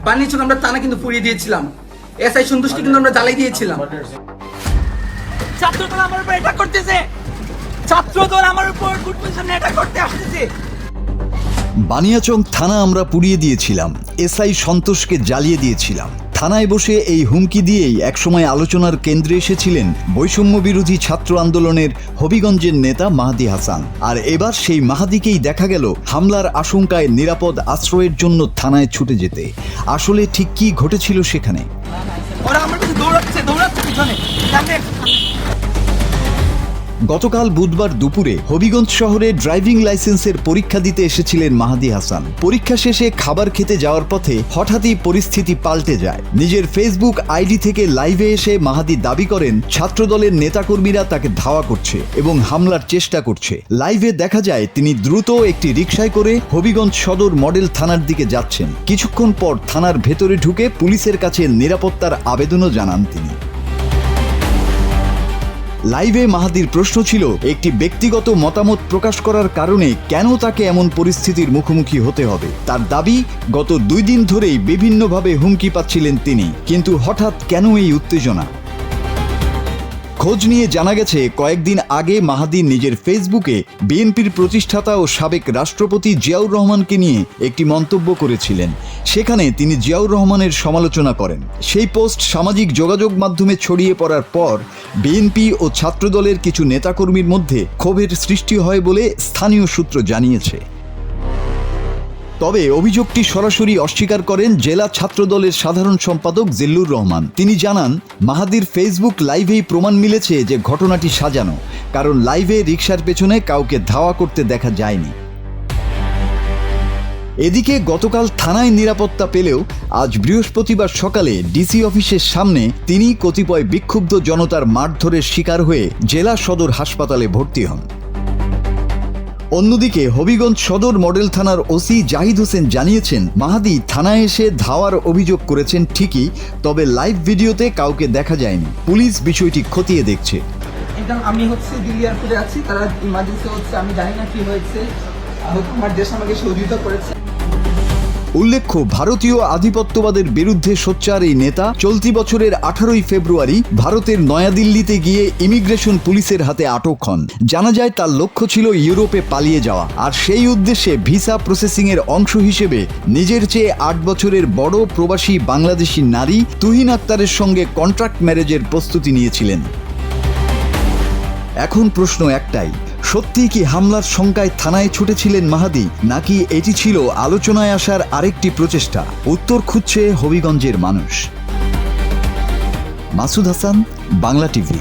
পানির চোখ আমরা থানা কিন্তু পুড়িয়ে দিয়েছিলাম, এসআই সন্তুষ্টি কিন্তু আমরা জ্বালাই দিয়েছিলাম। ছাত্রদল আমার উপর এটা করতেছে, ছাত্রদল আমার উপর গুটমির সামনে এটা করতে আসতেছে। বানিয়াচং থানা আমরা পুড়িয়ে দিয়েছিলাম, এসআই সন্তোষকে জ্বালিয়ে দিয়েছিলাম। থানায় বসে এই হুমকি দিয়েই একসময় আলোচনার কেন্দ্রে এসেছিলেন বৈষম্য বিরোধী ছাত্র আন্দোলনের হবিগঞ্জের নেতা মাহাদি হাসান। আর এবার সেই মাহাদিকেই দেখা গেল হামলার আশঙ্কায় নিরাপদ আশ্রয়ের জন্য থানায় ছুটে যেতে। আসলে ঠিক কি ঘটেছিল সেখানে? ওরা আমার কাছে দৌড়াচ্ছে পিছনে। গতকাল বুধবার দুপুরে হবিগঞ্জ শহরে ড্রাইভিং লাইসেন্সের পরীক্ষা দিতে এসেছিলেন মাহাদি হাসান। পরীক্ষা শেষে খাবার খেতে যাওয়ার পথে হঠাৎই পরিস্থিতি পাল্টে যায়। নিজের ফেসবুক আইডি থেকে লাইভে এসে মাহাদি দাবি করেন ছাত্রদলের নেতাকর্মীরা তাকে ধাওয়া করছে এবং হামলার চেষ্টা করছে। লাইভে দেখা যায় তিনি দ্রুত একটি রিকশায় করে হবিগঞ্জ সদর মডেল থানার দিকে যাচ্ছেন। কিছুক্ষণ পর থানার ভেতরে ঢুকে পুলিশের কাছে নিরাপত্তার আবেদনও জানান তিনি। লাইভে মাহাদির প্রশ্ন ছিল একটি ব্যক্তিগত মতামত প্রকাশ করার কারণে কেন তাকে এমন পরিস্থিতির মুখোমুখি হতে হবে। তার দাবি গত 2 দিন ধরেই বিভিন্নভাবে হুমকি পাচ্ছিলেন তিনি, কিন্তু হঠাৎ কেন এই উত্তেজনা? খোঁজ নিয়ে জানা গেছে কয়েকদিন আগে মাহাদি নিজের ফেসবুকে বিএনপির প্রতিষ্ঠাতা ও সাবেক রাষ্ট্রপতি জিয়াউর রহমানকে নিয়ে একটি মন্তব্য করেছিলেন। সেখানে তিনি জিয়াউর রহমানের সমালোচনা করেন। সেই পোস্ট সামাজিক যোগাযোগ মাধ্যমে ছড়িয়ে পড়ার পর বিএনপি ও ছাত্রদলের কিছু নেতাকর্মীর মধ্যে ক্ষোভের সৃষ্টি হয় বলে স্থানীয় সূত্র জানিয়েছে। তবে অভিযোগটি সরাসরি অস্বীকার করেন জেলা ছাত্রদলের সাধারণ সম্পাদক জিল্লুর রহমান। তিনি জানান, মাহাদির ফেসবুক লাইভেই প্রমাণ মিলেছে যে ঘটনাটি সাজানো, কারণ লাইভে রিকশার পেছনে কাউকে ধাওয়া করতে দেখা যায়নি। এদিকে গতকাল থানায় নিরাপত্তা পেলেও আজ বৃহস্পতিবার সকালে ডিসি অফিসের সামনে তিনি কতিপয় বিক্ষুব্ধ জনতার মারধরের শিকার হয়ে জেলা সদর হাসপাতালে ভর্তি হন। অন্যদিকে হবিগঞ্জ সদর মডেল থানার ওসি জাহিদ হোসেন জানিয়েছেন, মাহাদি থানায় এসে ধাওয়ার অভিযোগ করেছেন ঠিকই, তবে লাইভ ভিডিওতে কাউকে দেখা যায়নি। পুলিশ বিষয়টি খতিয়ে দেখছে। আমি দিল্লি এয়ারপোর্টে আছি, তারা ইমার্জেন্সি হচ্ছে, আমি জানি না কি হয়েছে, আমার দেশ আমাকে সহযোগিতা করেছে। উল্লেখ্য, ভারতীয় আধিপত্যবাদের বিরুদ্ধে সোচ্চার এই নেতা চলতি বছরের 18ই ফেব্রুয়ারি ভারতের নয়াদিল্লিতে গিয়ে ইমিগ্রেশন পুলিশের হাতে আটক হন। জানা যায় তার লক্ষ্য ছিল ইউরোপে পালিয়ে যাওয়া, আর সেই উদ্দেশ্যে ভিসা প্রসেসিং এর অংশ হিসেবে নিজের চেয়ে 8 বছরের বড় প্রবাসী বাংলাদেশি নারী তুহিন আক্তারের সঙ্গে কন্ট্রাক্ট ম্যারেজের প্রস্তুতি নিয়েছিলেন। এখন প্রশ্ন একটাই, সত্যি কি হামলার শঙ্কায় থানায় ছুটেছিলেন মাহাদি, নাকি এটি ছিল আলোচনায় আসার আরেকটি প্রচেষ্টা? উত্তর খুঁজছে হবিগঞ্জের মানুষ। মাসুদ হাসান, বাংলা টিভি।